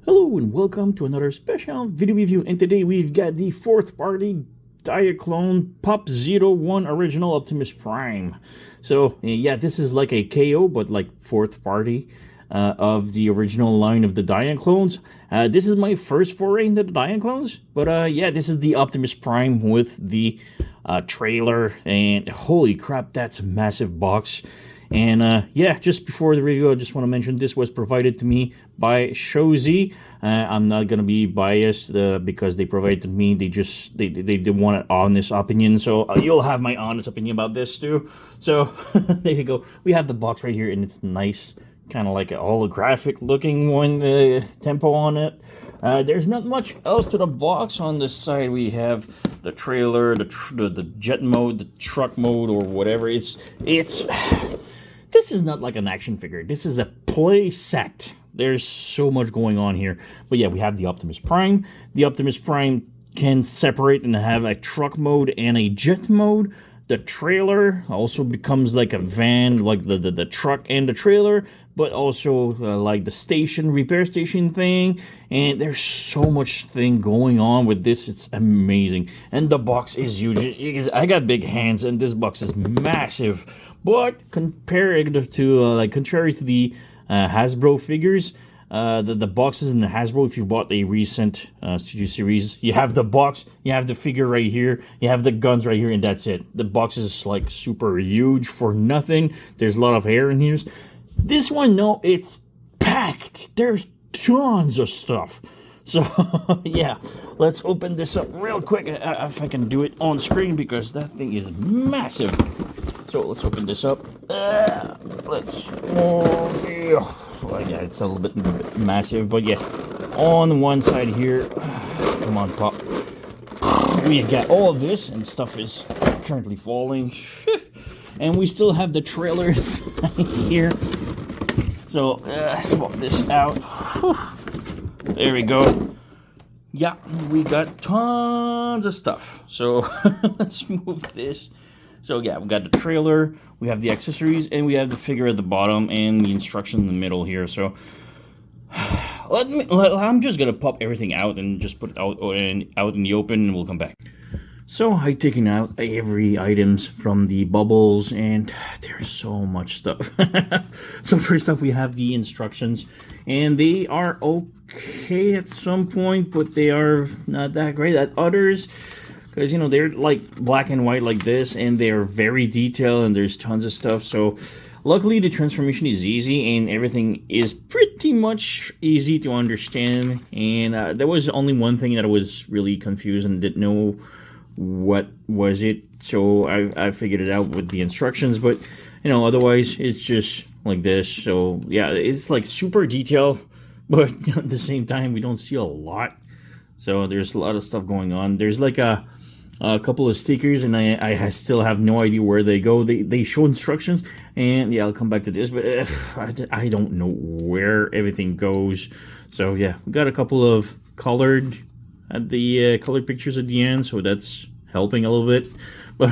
Hello and welcome to another special video review, and today we've got the fourth party Diaclone POP-01 original Optimus Prime. So yeah, this is like a KO but like fourth party of the original line of the Diaclones. This is my first foray into the Diaclones, but yeah, this is the Optimus Prime with the trailer, and holy crap, that's a massive box. And yeah, just before the review, I just want to mention this was provided to me by Shozy. I'm not gonna be biased because they provided to me. They want an honest opinion, so you'll have my honest opinion about this too. So there you go. We have the box right here, and it's nice, kind of like a holographic looking one. Tempo on it. There's not much else to the box. On this side, we have the trailer, the jet mode, the truck mode, or whatever. This is not like an action figure. This is a play set. There's so much going on here. But yeah, we have the Optimus Prime. The Optimus Prime can separate and have a truck mode and a jet mode. The trailer also becomes like a van, like the truck and the trailer, but also like the station, repair station thing. And there's so much thing going on with this. It's amazing. And the box is huge. I got big hands, and this box is massive. But contrary to the Hasbro figures, the boxes in the Hasbro, if you bought a recent Studio Series, you have the box, you have the figure right here, you have the guns right here, and that's it. The box is like super huge for nothing. There's a lot of hair in here. This one, no, it's packed. There's tons of stuff. So yeah, let's open this up real quick if I can do it on screen, because that thing is massive. So let's open this up. Yeah, it's a little bit massive, but yeah, on one side here, come on, Pop. We got all of this, and stuff is currently falling. And we still have the trailer here. So, swap this out. There we go. Yeah, we got tons of stuff. So, let's move this. So yeah, we got the trailer, we have the accessories, and we have the figure at the bottom and the instruction in the middle here. So I'm just gonna pop everything out and just put it out in the open, and we'll come back. So I've taken out every items from the bubbles, and there's so much stuff. So first off, we have the instructions, and they are okay at some point, but they are not that great at others. Because, you know, they're like black and white like this, and they're very detailed, and there's tons of stuff. So luckily the transformation is easy, and everything is pretty much easy to understand. And there was only one thing that I was really confused and didn't know what was it. So I figured it out with the instructions, but, you know, otherwise it's just like this. So yeah, it's like super detailed, but at the same time we don't see a lot. So there's a lot of stuff going on. There's like a couple of stickers, and I still have no idea where they go. They show instructions, and yeah, I'll come back to this, but I don't know where everything goes. So yeah, we got a couple of colored pictures at the end, so that's helping a little bit. But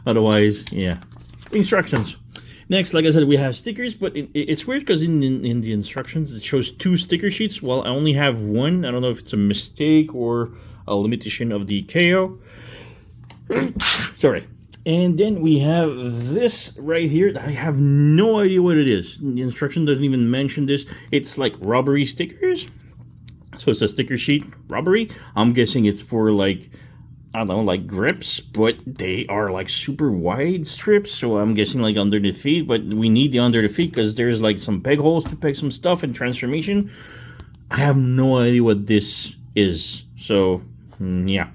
otherwise, yeah, instructions. Next, like I said, we have stickers, but it's weird because in the instructions it shows 2 sticker sheets. Well, I only have one. I don't know if it's a mistake or a limitation of the KO. Sorry. And then we have this right here. I have no idea what it is. The instruction doesn't even mention this. It's like rubbery stickers. So it's a sticker sheet, rubbery. I'm guessing it's for like, I don't know, like grips, but they are like super wide strips, so I'm guessing like under the feet, but we need the under the feet because there's like some peg holes to peg some stuff and transformation. I have no idea what this is, so yeah.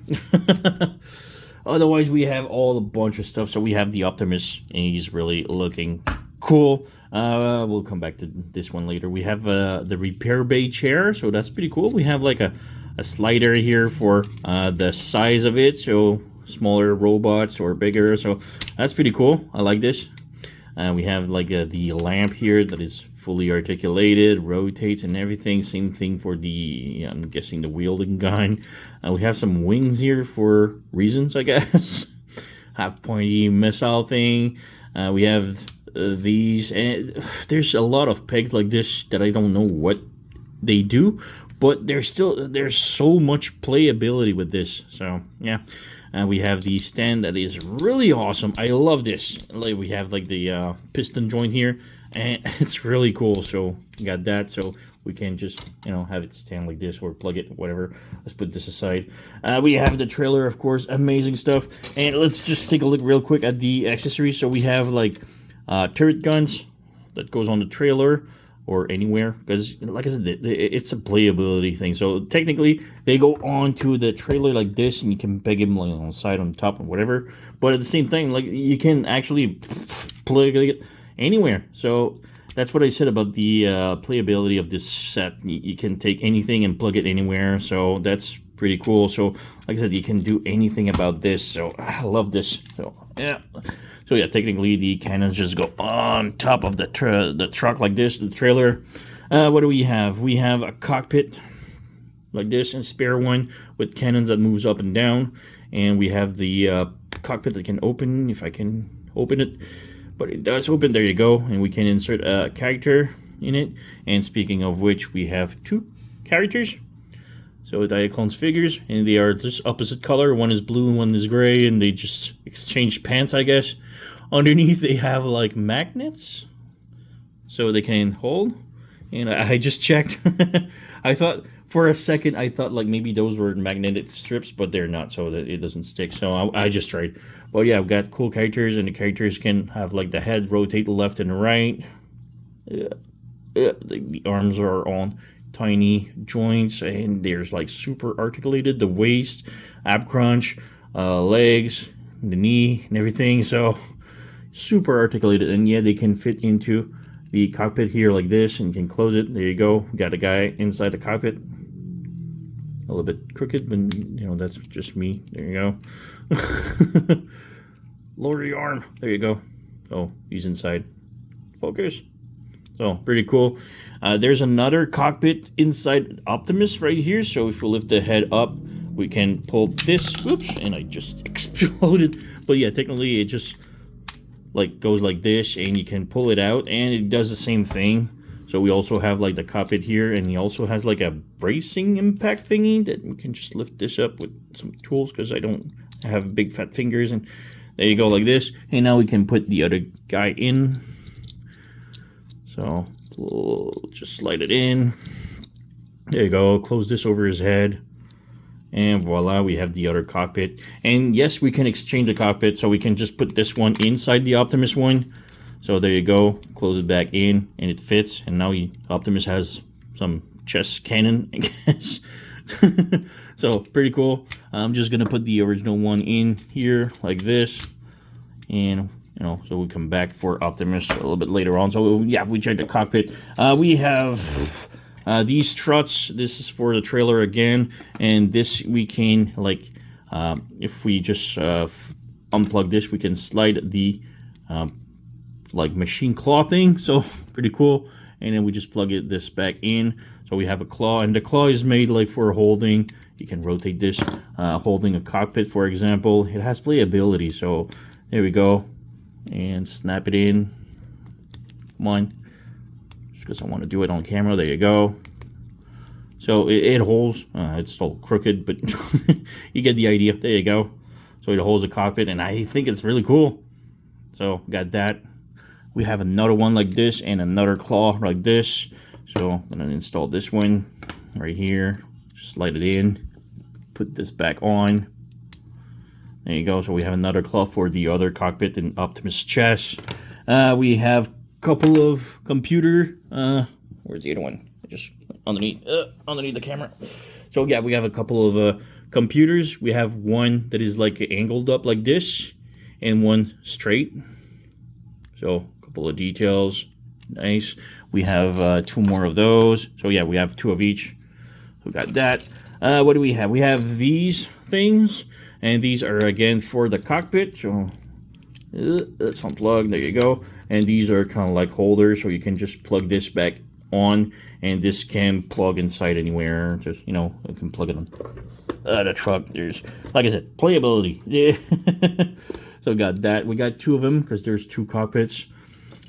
Otherwise, we have a bunch of stuff. So we have the Optimus, and he's really looking cool. We'll come back to this one later. We have the repair bay chair, so that's pretty cool. We have like a slider here for the size of it, so smaller robots or bigger, so that's pretty cool. I like this. We have like the lamp here that is fully articulated, rotates and everything. Same thing for the, I'm guessing, the wielding gun. We have some wings here for reasons, I guess. Half pointy missile thing. We have these, and there's a lot of pegs like this that I don't know what they do, but there's so much playability with this. So yeah, we have the stand that is really awesome. I love this. Like, we have like the piston joint here, and it's really cool. So we got that, so we can just, you know, have it stand like this or plug it, whatever. Let's put this aside. We have the trailer, of course, amazing stuff. And let's just take a look real quick at the accessories. So we have like turret guns that goes on the trailer or anywhere, because like I said, it's a playability thing. So technically they go onto the trailer like this, and you can peg them like on the side, on the top, or whatever. But at the same time, like, you can actually plug it anywhere. So that's what I said about the playability of this set. You can take anything and plug it anywhere, so that's pretty cool. So like I said, you can do anything about this, so I love this. So yeah, technically the cannons just go on top of the truck like this, the trailer. What do we have? We have a cockpit like this, and a spare one with cannons that moves up and down. And we have the cockpit that can open, if I can open it. But it does open, there you go, and we can insert a character in it. And speaking of which, we have two characters. So Diaclone's figures, and they are just opposite color. One is blue and one is gray, and they just exchanged pants, I guess. Underneath they have like magnets, so they can hold. And I just checked. I thought for a second, I thought like maybe those were magnetic strips, but they're not, so that it doesn't stick. So I just tried. Well, yeah, I've got cool characters, and the characters can have like the head rotate left and right. The arms are on tiny joints, and there's like super articulated. The waist, ab crunch, legs, the knee, and everything. So super articulated, and yeah, they can fit into the cockpit here like this, and you can close it. There you go. We got a guy inside the cockpit. A little bit crooked, but you know, that's just me. There you go. Lower your arm. There you go. Oh, he's inside. Focus. So pretty cool. There's another cockpit inside Optimus right here. So if we lift the head up, we can pull this. Whoops! And I just exploded. But yeah, technically it just like goes like this, and you can pull it out, and it does the same thing. So we also have like the cockpit here, and he also has like a bracing impact thingy that we can just lift this up with some tools, because I don't have big fat fingers. And there you go, like this. And now we can put the other guy in. So we'll just slide it in. There you go. Close this over his head. And voila, we have the other cockpit. And yes, we can exchange the cockpit, so we can just put this one inside the Optimus one. So there you go. Close it back in, and it fits. And now Optimus has some chest cannon, I guess. So pretty cool. I'm just gonna put the original one in here like this, and you know, so we come back for Optimus a little bit later on. So yeah, we checked the cockpit. We have these struts. This is for the trailer again, and this we can like if we just unplug this, we can slide the like machine claw thing. So pretty cool. And then we just plug this back in. So we have a claw, and the claw is made like for holding. You can rotate this, holding a cockpit, for example. It has playability. So there we go, and snap it in. Come on, just because I want to do it on camera. There you go. So it holds. It's still crooked, but you get the idea. There you go. So it holds a cockpit, and I think it's really cool. So got that. We have another one like this, and another claw like this. So I'm gonna install this one right here. Just slide it in. Put this back on. There you go. So we have another claw for the other cockpit and Optimus chest. We have a couple of computer. Where's the other one? Just underneath the camera. So yeah, we have a couple of computers. We have one that is like angled up like this, and one straight. So a couple of details. Nice. We have two more of those. So yeah, we have two of each. We got that. What do we have? We have these things, and these are again for the cockpit. So that's unplugged. There you go. And these are kind of like holders, so you can just plug this back on, and this can plug inside anywhere. Just, you know, you can plug it on the truck. There's, like I said, playability. Yeah. So got that. We got two of them because there's two cockpits.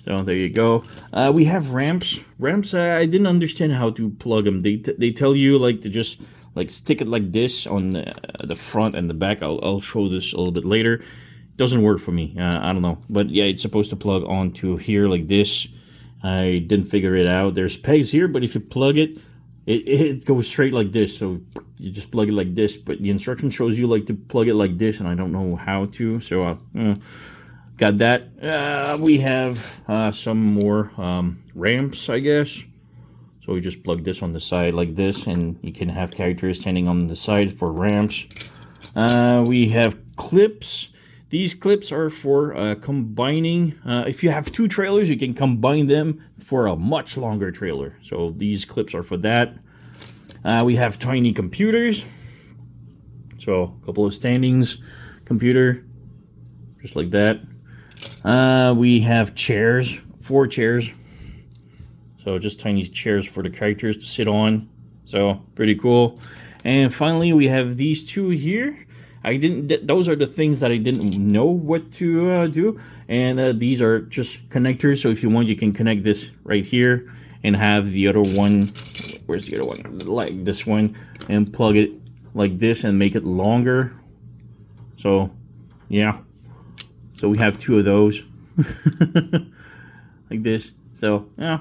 So there you go. We have ramps. Ramps, I didn't understand how to plug them. They tell you like to just like stick it like this on the front and the back. I'll show this a little bit later. Doesn't work for me. I don't know. But yeah, it's supposed to plug onto here like this. I didn't figure it out. There's pegs here, but if you plug it, it goes straight like this. So you just plug it like this. But the instruction shows you like to plug it like this, and I don't know how to. So got that. We have some more ramps, I guess. So we just plug this on the side like this, and you can have characters standing on the side for ramps. We have clips. These clips are for combining. If you have two trailers, you can combine them for a much longer trailer. So these clips are for that. We have tiny computers. So a couple of standings, computer, just like that. We have chairs, 4 chairs. So just tiny chairs for the characters to sit on. So pretty cool. And finally, we have these 2 here. Those are the things that I didn't know what to do. And these are just connectors. So if you want, you can connect this right here and have the other one. Where's the other one? Like this one, and plug it like this and make it longer. So yeah. So we have 2 of those like this. So yeah,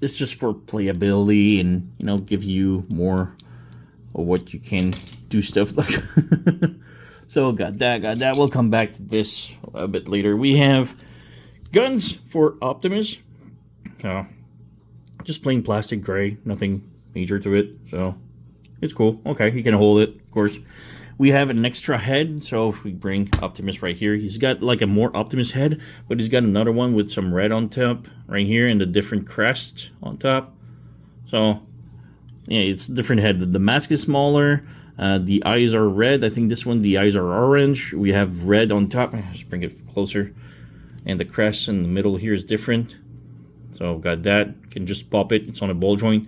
it's just for playability and, you know, give you more of what you can do stuff like. So got that. We'll come back to this a bit later. We have guns for Optimus. Just plain plastic gray, nothing major to it. So it's cool. Okay, he can hold it, of course. We have an extra head, so if we bring Optimus right here, he's got like a more Optimus head, but he's got another one with some red on top right here and the different crests on top. So yeah, it's a different head. The mask is smaller. The eyes are red. I think this one, the eyes are orange. We have red on top. Let's bring it closer. And the crest in the middle here is different. So got that. Can just pop it. It's on a ball joint.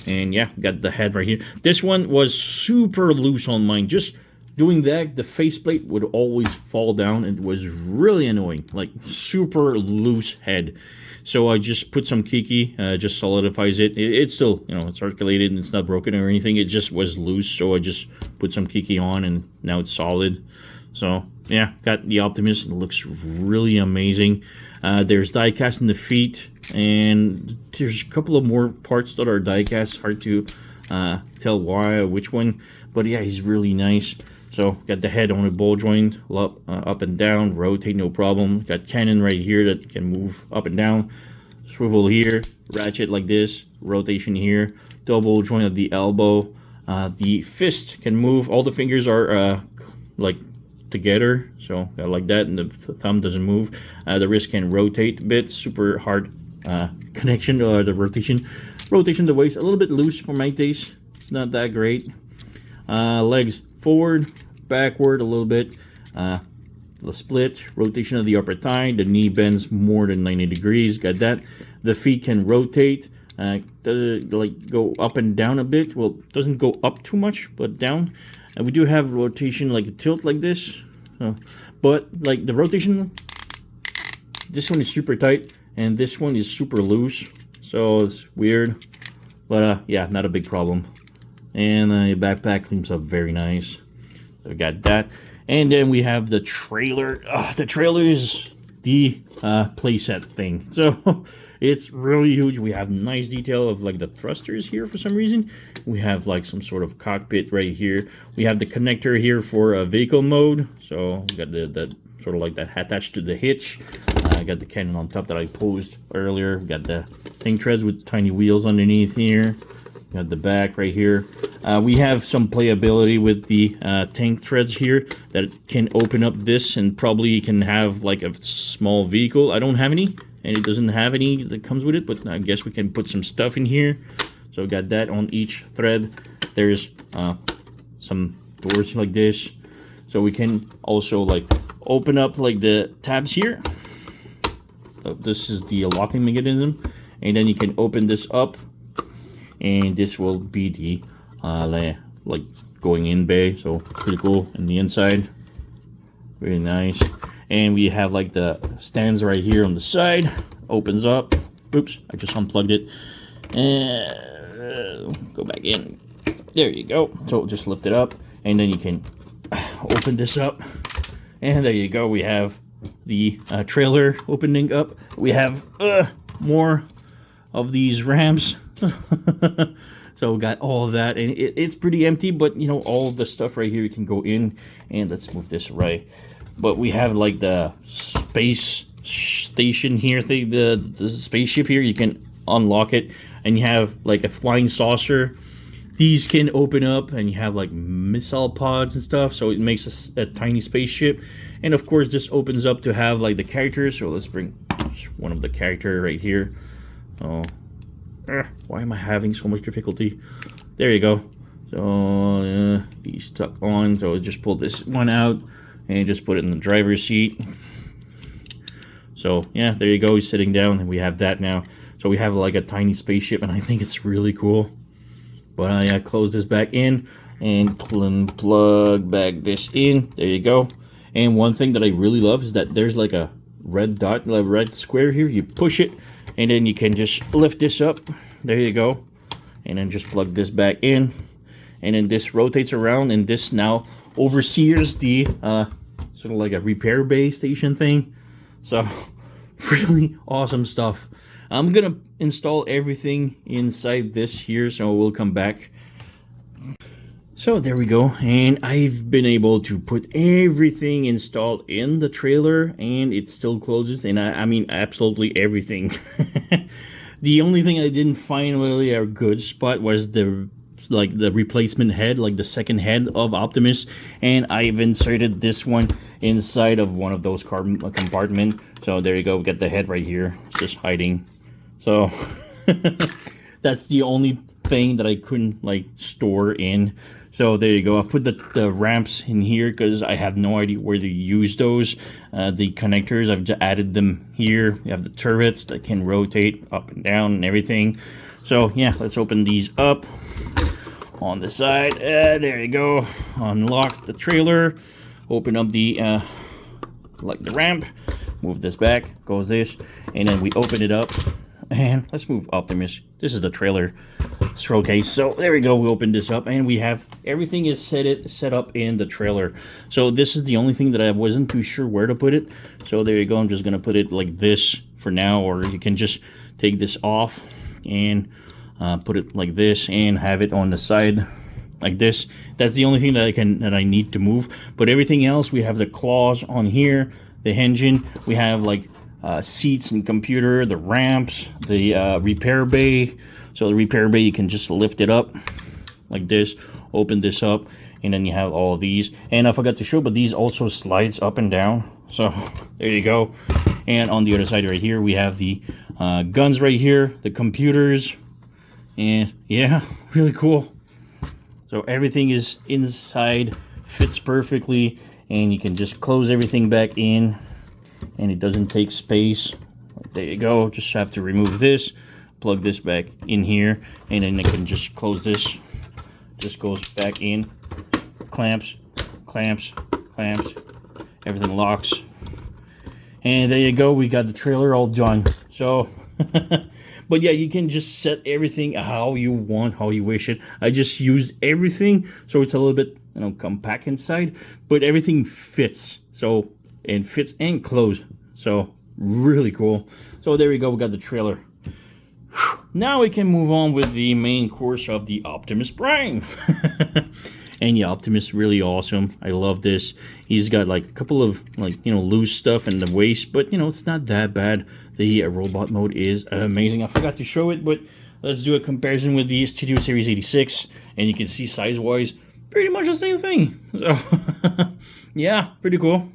And yeah, got the head right here. This one was super loose on mine. Just doing that, the faceplate would always fall down. It was really annoying. Like super loose head. So I just put some Kiki, just solidifies it. It's still, you know, it's articulated and it's not broken or anything. It just was loose, so I just put some Kiki on and now it's solid. So yeah, got the Optimus. It looks really amazing. There's die-cast in the feet, and there's a couple of more parts that are die-cast. Hard to tell why or which one, but yeah, he's really nice. So got the head on a ball joint, up and down, rotate no problem. Got cannon right here that can move up and down. Swivel here, ratchet like this, rotation here, double joint at the elbow. The fist can move. All the fingers are like together, so like that, and the thumb doesn't move. The wrist can rotate a bit. Super hard connection, the rotation the waist a little bit loose for my taste. It's not that great. Legs forward, backward a little bit. The split, rotation of the upper thigh. The knee bends more than 90 degrees. Got that. The feet can rotate. Like go up and down a bit. Well, it doesn't go up too much, but down. And we do have rotation like a tilt like this. But like the rotation, this one is super tight and this one is super loose. So it's weird. But yeah, not a big problem. And the backpack cleans up very nice. So we got that. And then we have the trailer. The trailer is the playset thing. So it's really huge. We have nice detail of like the thrusters here for some reason. We have like some sort of cockpit right here. We have the connector here for vehicle mode. So we got the sort of like that attached to the hitch. I got the cannon on top that I posed earlier. We got the tank treads with tiny wheels underneath here. Got the back right here. We have some playability with the tank treads here that can open up this and probably can have like a small vehicle. I don't have any, and it doesn't have any that comes with it, but I guess we can put some stuff in here. So got that on each thread. There's some doors like this. So we can also like open up like the tabs here. So this is the locking mechanism, and then you can open this up. And this will be the like going in bay, so pretty cool. And the inside, very nice. And we have like the stands right here on the side. Opens up. Oops, I just unplugged it. And go back in. There you go. So just lift it up, and then you can open this up. And there you go. We have the trailer opening up. We have more of these ramps. So we got all of that, and it's pretty empty, but you know, all of the stuff right here you can go in. And let's move this right. But we have like the space station here thing, the spaceship here. You can unlock it, and you have like a flying saucer. These can open up, and you have like missile pods and stuff, so it makes a tiny spaceship. And of course this opens up to have like the characters. So let's bring one of the character right here. Oh, why am I having so much difficulty? There you go. So he's stuck on, so just pull this one out and just put it in the driver's seat. So yeah, there you go. He's sitting down, and we have that now. So we have like a tiny spaceship, and I think it's really cool. But I close this back in and plug back this in. There you go. And one thing that I really love is that there's like a red dot, a red square here. You push it, and then you can just lift this up. There you go. And then just plug this back in. And then this rotates around, and this now oversees the sort of like a repair bay station thing. So really awesome stuff. I'm gonna install everything inside this here, so we'll come back. So there we go, and I've been able to put everything installed in the trailer, and it still closes. And I mean absolutely everything. The only thing I didn't find really a good spot was the replacement head, like the second head of Optimus, and I've inserted this one inside of one of those compartment. So there you go, we got the head right here, it's just hiding. So that's the only thing that I couldn't like store in. So there you go. I've put the ramps in here because I have no idea where to use those. The connectors, I've just added them here. We have the turrets that can rotate up and down and everything. So yeah, let's open these up on the side. There you go. Unlock the trailer. Open up the like the ramp. Move this back. Goes this, and then we open it up. And let's move Optimus. This is the trailer showcase. So there we go. We open this up, and we have everything is set up in the trailer. So this is the only thing that I wasn't too sure where to put it. So there you go. I'm just gonna put it like this for now, or you can just take this off and put it like this and have it on the side like this. That's the only thing that I need to move. But everything else, we have the claws on here, the engine. We have like seats and computer, the ramps, the repair bay. So the repair bay, you can just lift it up like this, open this up, and then you have all of these. And I forgot to show, but these also slides up and down. So there you go. And on the other side right here, we have the guns right here, the computers, and yeah, really cool. So everything is inside, fits perfectly, and you can just close everything back in, and it doesn't take space. There you go. Just have to remove this, plug this back in here, and then I can just close this. Just goes back in, clamps, clamps, clamps, everything locks. And there you go, we got the trailer all done. So but yeah, you can just set everything how you want, how you wish it. I just used everything, so it's a little bit, you know, compact inside, but everything fits. So, and fits and close. So really cool. So there we go, we got the trailer. Now we can move on with the main course of the Optimus Prime. And yeah, Optimus really awesome. I love this. He's got like a couple of like, you know, loose stuff in the waist, but you know, it's not that bad. The robot mode is amazing. I forgot to show it, but let's do a comparison with the Studio Series 86, and you can see size-wise pretty much the same thing. So yeah, pretty cool.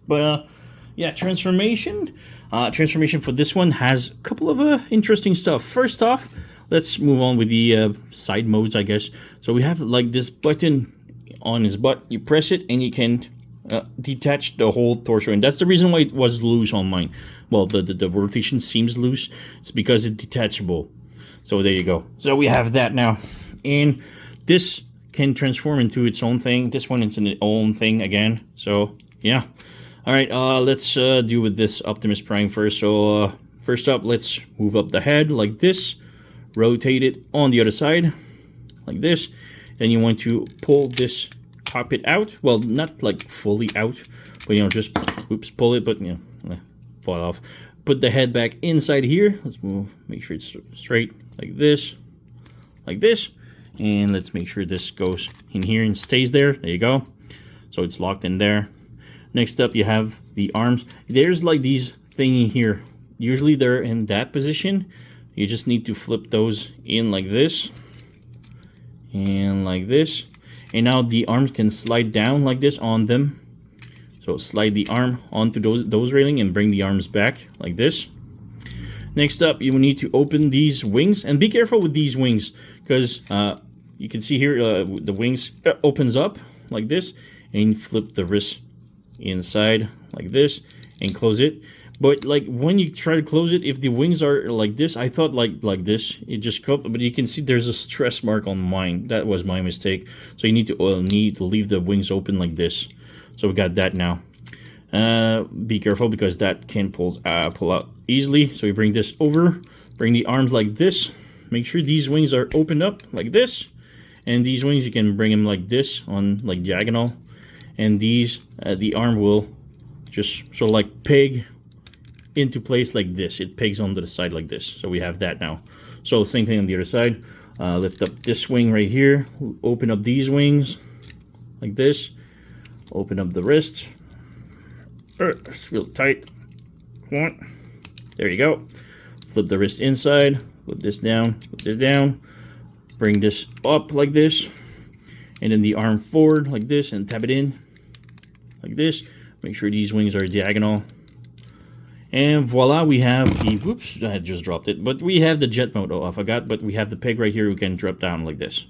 But yeah, transformation for this one has a couple of interesting stuff. First off, let's move on with the side modes, I guess. So we have like this button on his butt. You press it and you can detach the whole torso, and that's the reason why it was loose on mine. Well, the rotation seems loose. It's because it's detachable. So there you go. So we have that now, and this can transform into its own thing. This one is its own thing again. So yeah, All right, let's do with this Optimus Prime first. So first up, let's move up the head like this, rotate it on the other side like this. Then you want to pull this cockpit out. Well, not like fully out, but just pull it, but fall off. Put the head back inside here. Let's move, make sure it's straight like this, and let's make sure this goes in here and stays there. There you go. So it's locked in there. Next up, you have the arms. There's like these thingy here. Usually they're in that position. You just need to flip those in like this and like this. And now the arms can slide down like this on them. So slide the arm onto those railing and bring the arms back like this. Next up, you will need to open these wings. And be careful with these wings, because you can see here the wings opens up like this. And flip the wrist inside like this and close it. But like when you try to close it, if the wings are like this, I thought like this, it just cut, but you can see there's a stress mark on mine. That was my mistake. So you need to leave the wings open like this. So we got that now. Be careful, because that can pull out easily. So we bring this over, bring the arms like this. Make sure these wings are opened up like this. And these wings, you can bring them like this on like diagonal. And these, the arm will just sort of like peg into place like this. It pegs onto the side like this. So we have that now. So same thing on the other side. Lift up this wing right here. Open up these wings like this. Open up the wrist. It's real tight. Come on. There you go. Flip the wrist inside. Flip this down. Flip this down. Bring this up like this. And then the arm forward like this and tap it in like this. Make sure these wings are diagonal. And voila, we have the, whoops, I just dropped it. But we have the jet mode. Oh, I forgot, but we have the peg right here. We can drop down like this.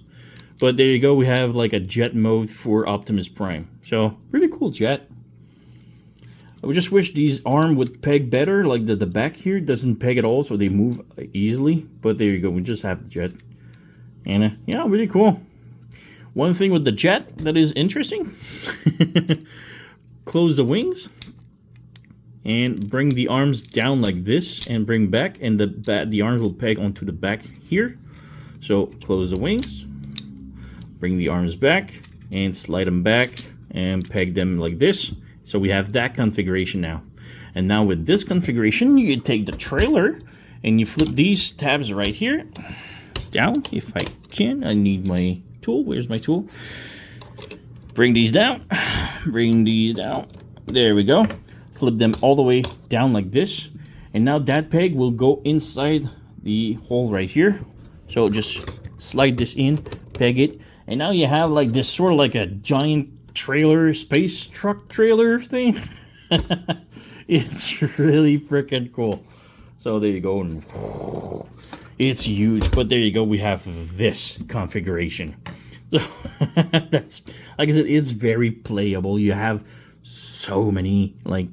But there you go. We have like a jet mode for Optimus Prime. So, really cool jet. I would just wish these arm would peg better. Like the back here doesn't peg at all, so they move easily. But there you go. We just have the jet. And yeah, really cool. One thing with the jet that is interesting. Close the wings and bring the arms down like this and bring back, and the arms will peg onto the back here. So close the wings, bring the arms back and slide them back and peg them like this. So we have that configuration now. And now with this configuration, you take the trailer and you flip these tabs right here down. If I can, I need my tool. Where's my tool? Bring these down. Bring these down. There we go. Flip them all the way down like this. And now that peg will go inside the hole right here. So just slide this in, peg it. And now you have like this sort of like a giant trailer, space truck trailer thing. It's really freaking cool. So there you go. It's huge, but there you go. We have this configuration. So that's, like I said, it's very playable. You have so many like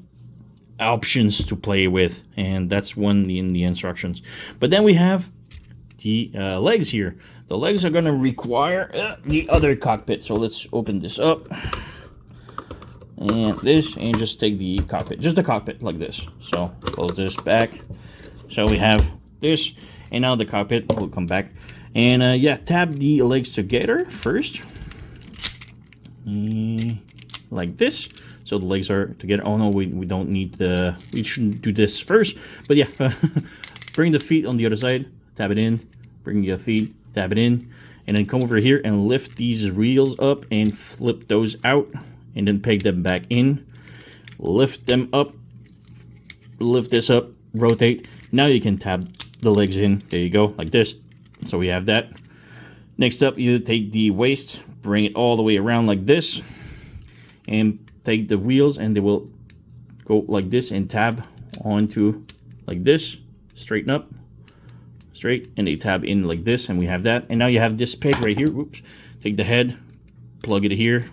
options to play with, and that's one in the instructions. But then we have the legs here. The legs are going to require the other cockpit. So let's open this up and this, and just take the cockpit, just the cockpit like this. So close this back. So we have this, and now the cockpit will come back. And yeah, tap the legs together first, like this. So the legs are together. Oh no, we don't need the, we shouldn't do this first. But yeah, bring the feet on the other side, tap it in, bring your feet, tap it in, and then come over here and lift these wheels up and flip those out, and then peg them back in. Lift them up, lift this up, rotate. Now you can tap the legs in. There you go, like this. So we have that. Next up, you take the waist, bring it all the way around like this, and take the wheels, and they will go like this and tab onto like this, straighten up, straight, and they tab in like this, and we have that. And now you have this peg right here. Oops. Take the head, plug it here,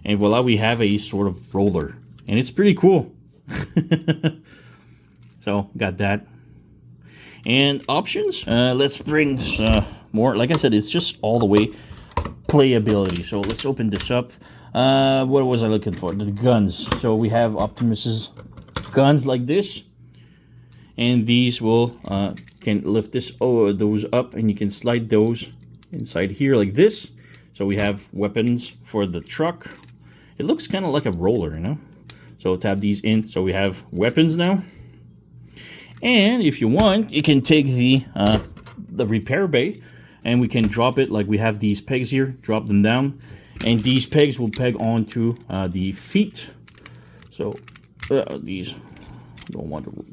and voila, we have a sort of roller, and it's pretty cool. So got that. And options, let's bring more. Like I said, it's just all the way playability. So let's open this up. What was I looking for? The guns. So we have Optimus's guns like this, and these will can lift those up, and you can slide those inside here like this. So we have weapons for the truck. It looks kind of like a roller, you know. So tap these in. So we have weapons now. And if you want, you can take the repair bay, and we can drop it like we have these pegs here. Drop them down, and these pegs will peg onto the feet. So these don't want to.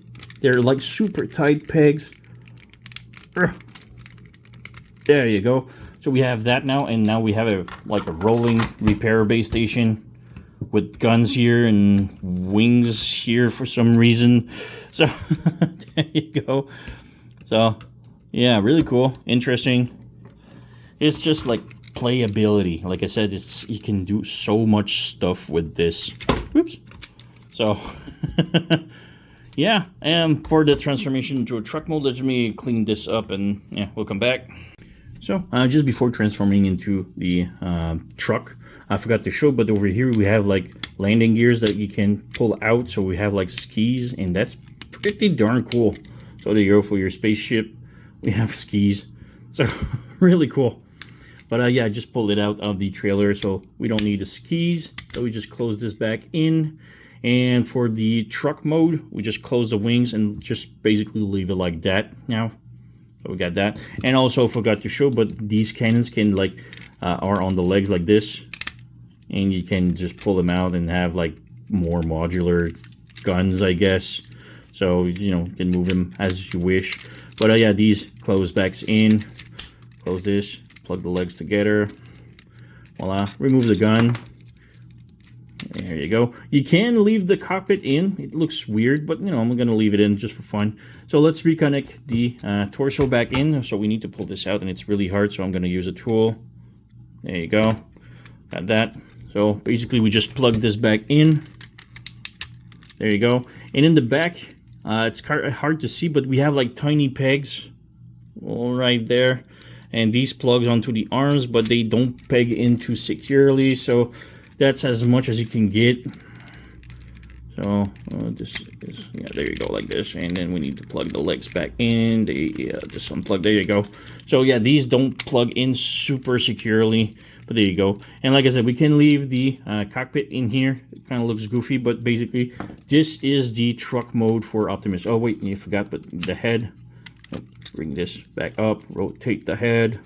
They're like super tight pegs. There you go. So we have that now, and now we have a rolling repair bay station with guns here and wings here for some reason. So there you go. So yeah, really cool, interesting. It's just like playability. Like I said, you can do so much stuff with this. Oops. So yeah, and for the transformation into a truck mode, let me clean this up, and yeah, we'll come back. So just before transforming into the truck, I forgot to show, but over here we have like landing gears that you can pull out. So we have like skis, and that's pretty darn cool. So there you go, for your spaceship, we have skis. So really cool. But yeah, I just pulled it out of the trailer, so we don't need the skis. So we just close this back in. And for the truck mode, we just close the wings and just basically leave it like that now. So we got that. And also forgot to show, but these cannons can like are on the legs like this, and you can just pull them out and have like more modular guns, I guess. So you know, you can move them as you wish. But yeah, these close backs in. Close this. Plug the legs together. Voila. Remove the gun. There you go. You can leave the cockpit in. It looks weird, but you know, I'm going to leave it in just for fun. So let's reconnect the torso back in. So we need to pull this out, and it's really hard, so I'm going to use a tool. There you go. Got that. So basically we just plug this back in. There you go. And in the back, it's hard to see, but we have like tiny pegs all right there. And these plugs onto the arms, but they don't peg in too securely. So that's as much as you can get. So yeah, there you go, like this. And then we need to plug the legs back in. They just unplug. There you go. So yeah, these don't plug in super securely, but there you go. And like I said, we can leave the cockpit in here. It kind of looks goofy, but basically this is the truck mode for Optimus. Oh wait, you forgot, but the head. Bring this back up. Rotate the head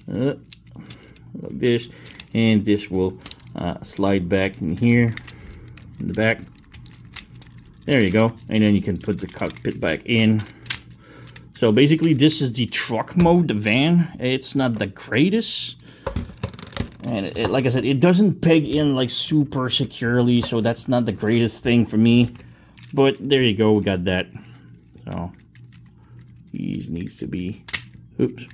like this, and this will slide back in here in the back. There you go. And then you can put the cockpit back in. So basically this is the truck mode, the van. It's not the greatest, and like I said, it doesn't peg in like super securely, so that's not the greatest thing for me. But there you go, we got that. So these needs to be, oops,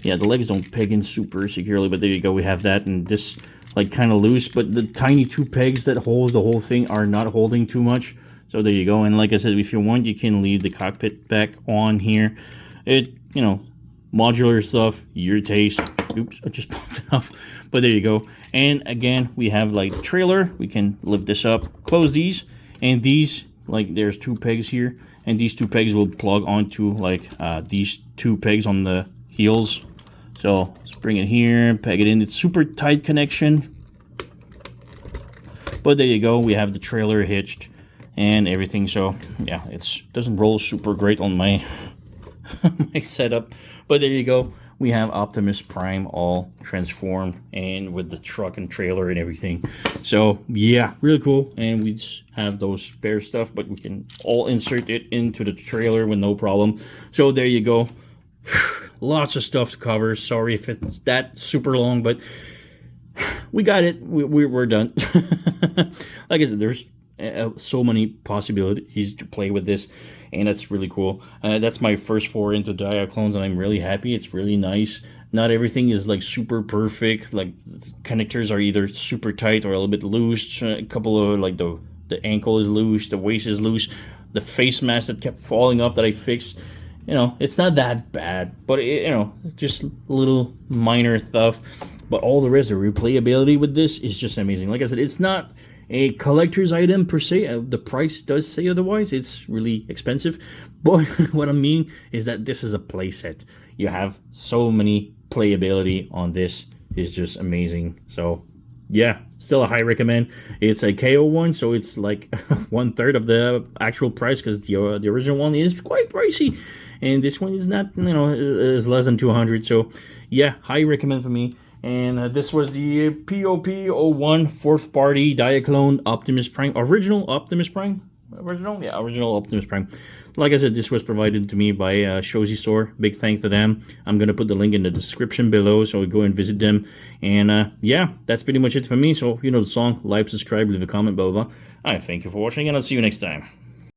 yeah, the legs don't peg in super securely, but there you go, we have that. And this like kind of loose, but the tiny two pegs that hold the whole thing are not holding too much. So there you go. And like I said, if you want, you can leave the cockpit back on here. It, you know, modular stuff, your taste. Oops, I just popped it off. But there you go. And again, we have like the trailer. We can lift this up, close these, and these, like there's two pegs here, and these two pegs will plug onto like these two pegs on the heels. So let's bring it here, peg it in. It's super tight connection. But there you go, we have the trailer hitched and everything. So yeah, it doesn't roll super great on my my setup. But there you go, we have Optimus Prime all transformed and with the truck and trailer and everything. So yeah, really cool. And we just have those spare stuff, but we can all insert it into the trailer with no problem. So there you go. Lots of stuff to cover. Sorry if it's that super long, but we got it. We're done. Like I said, there's so many possibilities to play with this, and that's really cool. That's my first foray into Diaclones, and I'm really happy. It's really nice. Not everything is like super perfect. Like connectors are either super tight or a little bit loose. A couple of like the ankle is loose, the waist is loose, the face mask that kept falling off that I fixed. you know, it's not that bad, but you know, just little minor stuff. But all the rest, the replayability with this is just amazing. Like I said, it's not a collector's item per se. The price does say otherwise. It's really expensive. But what I mean is that this is a playset. You have so many playability on this. It's just amazing. So yeah, still a high recommend. It's a KO one, so it's like 1/3 of the actual price, because the original one is quite pricey, and this one is not, you know, is less than 200. So yeah, high recommend for me. And this was the POP-01 fourth party Diaclone Optimus Prime, original Optimus Prime. Original Optimus Prime. Like I said, this was provided to me by Shozy Store. Big thanks to them. I'm going to put the link in the description below, so go and visit them. And yeah, that's pretty much it for me. So, you know the song. Like, subscribe, leave a comment, blah, blah, blah. I thank you for watching, and I'll see you next time.